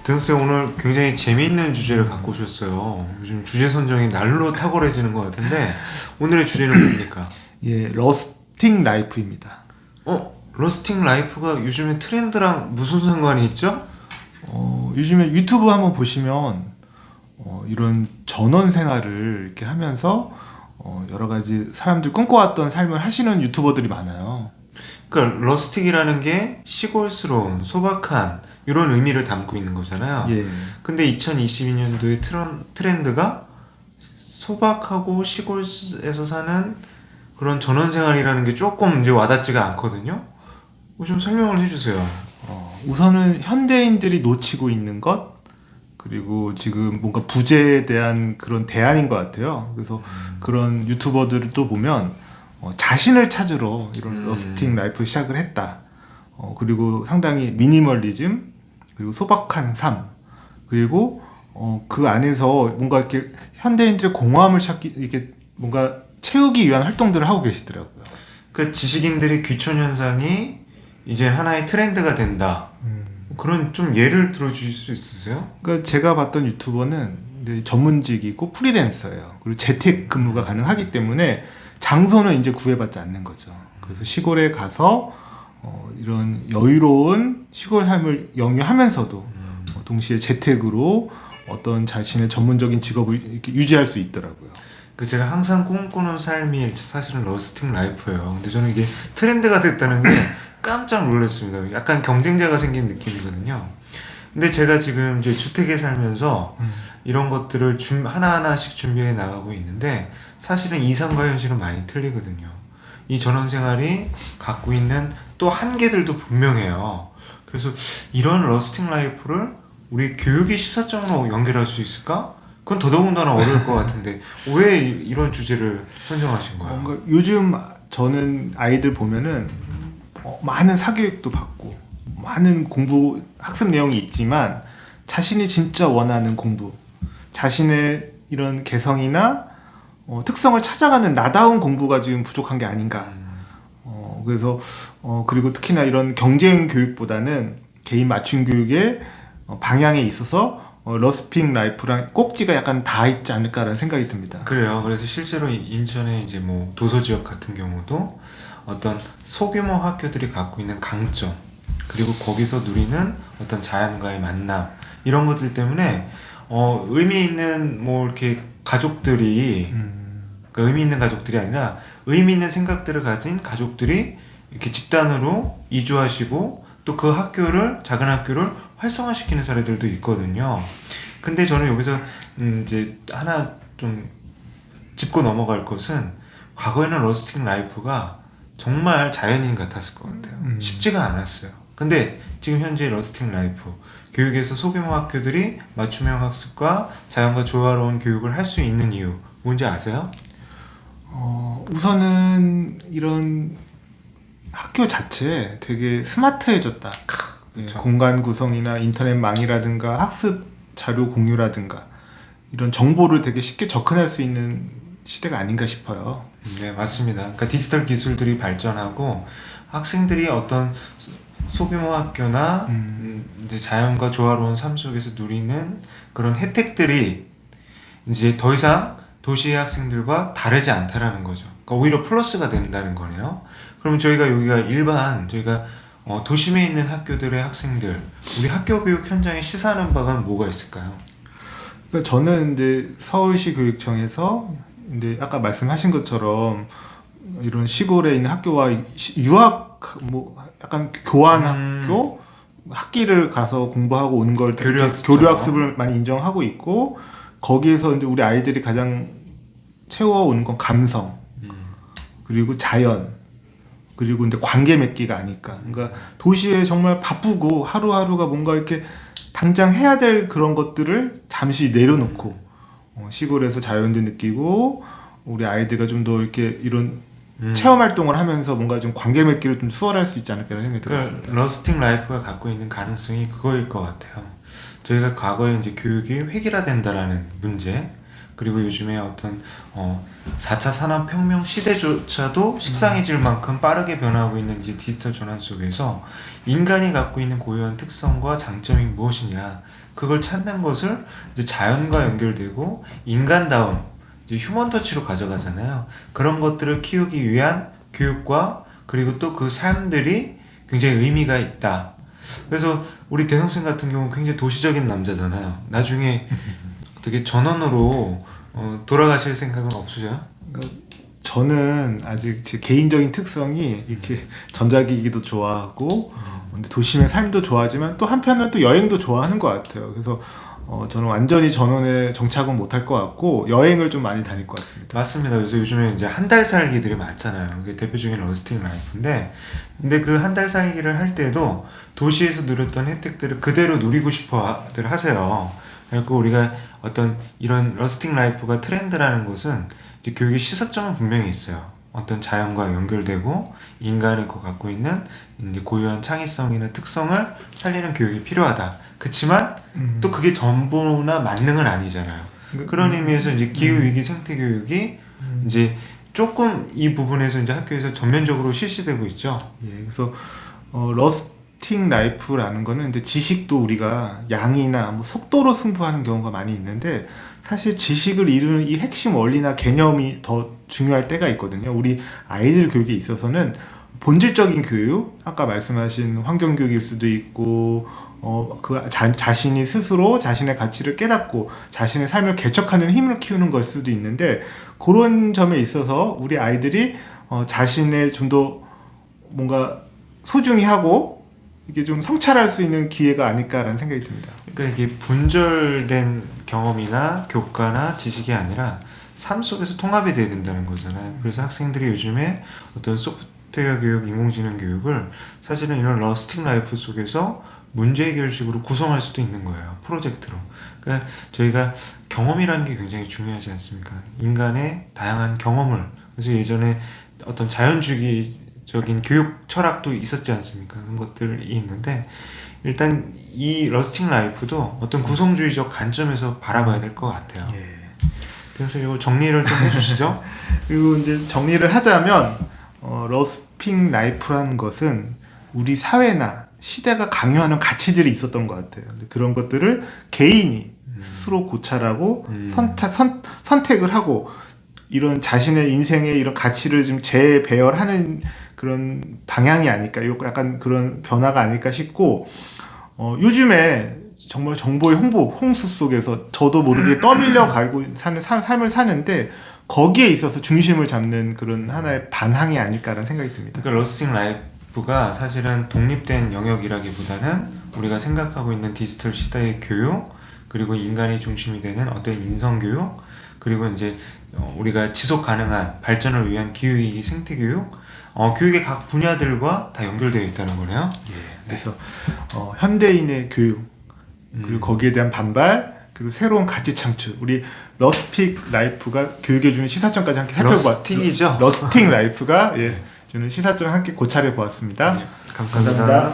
등쌤 오늘 굉장히 재미있는 주제를 갖고 오셨어요. 요즘 주제 선정이 날로 탁월해지는 것 같은데 오늘의 주제는 뭡니까? 예, 러스팅 라이프입니다. 러스팅 라이프가 요즘에 트렌드랑 무슨 상관이 있죠? 요즘에 유튜브 한번 보시면 이런 전원 생활을 이렇게 하면서 여러 가지 사람들 꿈꿔왔던 삶을 하시는 유튜버들이 많아요. 그러니까 러스틱이라는 게 시골스러운, 소박한 이런 의미를 담고 있는 거잖아요. 예, 근데 2022년도의 트렌드가 소박하고 시골에서 사는 그런 전원생활이라는 게 조금 이제 와닿지가 않거든요. 좀 설명을 해주세요. 우선은 현대인들이 놓치고 있는 것, 그리고 지금 뭔가 부재에 대한 그런 대안인 것 같아요. 그래서 그런 유튜버들도 보면 자신을 찾으러 이런 러스팅 라이프 시작을 했다. 그리고 상당히 미니멀리즘, 그리고 소박한 삶, 그리고 그 안에서 뭔가 이렇게 현대인들의 공허함을 찾기, 이렇게 뭔가 채우기 위한 활동들을 하고 계시더라고요. 그 지식인들의 귀촌 현상이 이제 하나의 트렌드가 된다. 그런 좀 예를 들어주실 수 있으세요? 그러니까 제가 봤던 유튜버는 이제 전문직이고 프리랜서예요. 그리고 재택 근무가 가능하기 때문에 장소는 이제 구애받지 않는 거죠. 그래서 시골에 가서 이런 여유로운 시골 삶을 영위하면서도 동시에 재택으로 어떤 자신의 전문적인 직업을 이렇게 유지할 수 있더라고요. 그 제가 항상 꿈꾸는 삶이 사실은 러스팅 라이프예요. 근데 저는 이게 트렌드가 됐다는 게 깜짝 놀랐습니다. 약간 경쟁자가 생긴 느낌이거든요. 근데 제가 지금 이제 주택에 살면서 이런 것들을 하나하나씩 준비해 나가고 있는데 사실은 이상과 현실은 많이 틀리거든요. 이 전원생활이 갖고 있는 또 한계들도 분명해요. 그래서 이런 러스팅 라이프를 우리 교육의 시사점으로 연결할 수 있을까? 그건 더더군다나 어려울 것 같은데 왜 이런 주제를 선정하신 거예요? 뭔가 요즘 저는 아이들 보면은 많은 사교육도 받고 많은 공부 학습 내용이 있지만 자신이 진짜 원하는 공부, 자신의 이런 개성이나 특성을 찾아가는 나다운 공부가 지금 부족한 게 아닌가. 그래서 그리고 특히나 이런 경쟁 교육보다는 개인 맞춤 교육의 방향에 있어서 러스팅 라이프랑 꼭지가 약간 닿아 있지 않을까라는 생각이 듭니다. 그래요. 그래서 실제로 인천의 이제 뭐 도서 지역 같은 경우도 어떤 소규모 학교들이 갖고 있는 강점, 그리고 거기서 누리는 어떤 자연과의 만남, 이런 것들 때문에 의미 있는 뭐 이렇게 가족들이 그러니까 의미 있는 가족들이 아니라 의미 있는 생각들을 가진 가족들이 이렇게 집단으로 이주하시고 또 그 학교를 작은 학교를 활성화시키는 사례들도 있거든요. 근데 저는 여기서 이제 하나 좀 짚고 넘어갈 것은 과거에는 러스팅 라이프가 정말 자연인 같았을 것 같아요. 쉽지가 않았어요. 근데 지금 현재 러스팅 라이프 교육에서 소규모 학교들이 맞춤형 학습과 자연과 조화로운 교육을 할 수 있는 이유 뭔지 아세요? 우선은 이런 학교 자체에 되게 스마트해졌다. 예, 그쵸. 공간 구성이나 인터넷망이라든가 학습 자료 공유라든가 이런 정보를 되게 쉽게 접근할 수 있는 시대가 아닌가 싶어요. 네, 맞습니다. 그러니까 디지털 기술들이 발전하고 학생들이 어떤 소규모 학교나 이제 자연과 조화로운 삶 속에서 누리는 그런 혜택들이 이제 더 이상 도시의 학생들과 다르지 않다라는 거죠. 그러니까 오히려 플러스가 된다는 거네요. 그럼 저희가 도심에 있는 학교들의 학생들, 우리 학교 교육 현장에 시사하는 바가 뭐가 있을까요? 그러니까 저는 이제 서울시 교육청에서 이제 아까 말씀하신 것처럼 이런 시골에 있는 학교와 유학 뭐 약간 교환 학교 학기를 가서 공부하고 오는 걸 교류 학습을 많이 인정하고 있고 거기에서 이제 우리 아이들이 가장 채워오는 건 감성 그리고 자연 그리고 이제 관계 맺기가 아닐까. 그러니까 도시에 정말 바쁘고 하루하루가 뭔가 이렇게 당장 해야 될 그런 것들을 잠시 내려놓고 시골에서 자연도 느끼고 우리 아이들과 좀 더 이렇게 이런 체험 활동을 하면서 뭔가 좀 관계 맺기를 좀 수월할 수 있지 않을까라는 생각이 들었습니다. 그러니까 러스팅 라이프가 갖고 있는 가능성이 그거일 것 같아요. 저희가 과거에 이제 교육이 획일화된다라는 문제, 그리고 요즘에 어떤 4차 산업혁명 시대조차도 식상해질 만큼 빠르게 변화하고 있는 이제 디지털 전환 속에서 인간이 갖고 있는 고유한 특성과 장점이 무엇이냐 그걸 찾는 것을 이제 자연과 연결되고 인간다움 이제 휴먼 터치로 가져가잖아요. 그런 것들을 키우기 위한 교육과 그리고 또 그 삶들이 굉장히 의미가 있다. 그래서 우리 대성생 같은 경우는 굉장히 도시적인 남자잖아요. 나중에 어떻게 전원으로 돌아가실 생각은 없으세요? 저는 아직 제 개인적인 특성이 이렇게 전자기기도 좋아하고 근데 도심의 삶도 좋아하지만 또 한편으로 또 여행도 좋아하는 것 같아요. 그래서 저는 완전히 전원에 정착은 못할 것 같고 여행을 좀 많이 다닐 것 같습니다. 맞습니다. 그래서 요즘에 이제 한 달 살기들이 많잖아요. 그게 대표적인 러스팅 라이프인데, 근데 그 한 달 살기를 할 때도 도시에서 누렸던 혜택들을 그대로 누리고 싶어들 하세요. 그리고 우리가 어떤 이런 러스팅 라이프가 트렌드라는 것은 이제 교육의 시사점은 분명히 있어요. 어떤 자연과 연결되고 인간이 갖고 있는 이제 고유한 창의성이나 특성을 살리는 교육이 필요하다. 그렇지만 또 그게 전부나 만능은 아니잖아요. 그런 의미에서 이제 기후위기 생태교육이 이제 조금 이 부분에서 이제 학교에서 전면적으로 실시되고 있죠. 예, 그래서 러스팅 라이프라는 거는 이제 지식도 우리가 양이나 뭐 속도로 승부하는 경우가 많이 있는데 사실 지식을 이루는 이 핵심 원리나 개념이 더 중요할 때가 있거든요. 우리 아이들 교육에 있어서는 본질적인 교육, 아까 말씀하신 환경교육일 수도 있고 자신이 스스로 자신의 가치를 깨닫고 자신의 삶을 개척하는 힘을 키우는 걸 수도 있는데 그런 점에 있어서 우리 아이들이 자신의 좀 더 뭔가 소중히 하고 이게 좀 성찰할 수 있는 기회가 아닐까라는 생각이 듭니다. 그러니까 이게 분절된 경험이나 교과나 지식이 아니라 삶 속에서 통합이 돼야 된다는 거잖아요. 그래서 학생들이 요즘에 어떤 소프트웨어 교육, 인공지능 교육을 사실은 이런 러스팅 라이프 속에서 문제 해결식으로 구성할 수도 있는 거예요. 프로젝트로. 그러니까 저희가 경험이라는 게 굉장히 중요하지 않습니까? 인간의 다양한 경험을. 그래서 예전에 어떤 자연주의적인 교육 철학도 있었지 않습니까? 그런 것들이 있는데 일단 이 러스팅 라이프도 어떤 구성주의적 관점에서 바라봐야 될 것 같아요. 예. 그래서 이거 정리를 좀 해주시죠. 그리고 이제 정리를 하자면 러스팅 라이프라는 것은 우리 사회나 시대가 강요하는 가치들이 있었던 것 같아요. 근데 그런 것들을 개인이 스스로 고찰하고 선택을 하고 이런 자신의 인생의 이런 가치를 좀 재배열하는 그런 방향이 아닐까, 약간 그런 변화가 아닐까 싶고 요즘에 정말 정보의 홍수 속에서 저도 모르게 떠밀려 가고 사는 삶을 사는데 거기에 있어서 중심을 잡는 그런 하나의 반항이 아닐까라는 생각이 듭니다. 그러니까 러스팅 라이프가 사실은 독립된 영역이라기보다는 우리가 생각하고 있는 디지털 시대의 교육 그리고 인간이 중심이 되는 어떤 인성교육 그리고 이제 우리가 지속 가능한 발전을 위한 기후위기 생태교육 교육의 각 분야들과 다 연결되어 있다는 거네요. 예, 그래서 현대인의 교육 그리고 거기에 대한 반발 그리고 새로운 가치 창출 우리 러스틱 라이프가 교육에 주는 시사점까지 함께 살펴보았죠. 러스틱이죠. 러스팅 라이프가 주는 시사점 함께 고찰해 보았습니다. 감사합니다.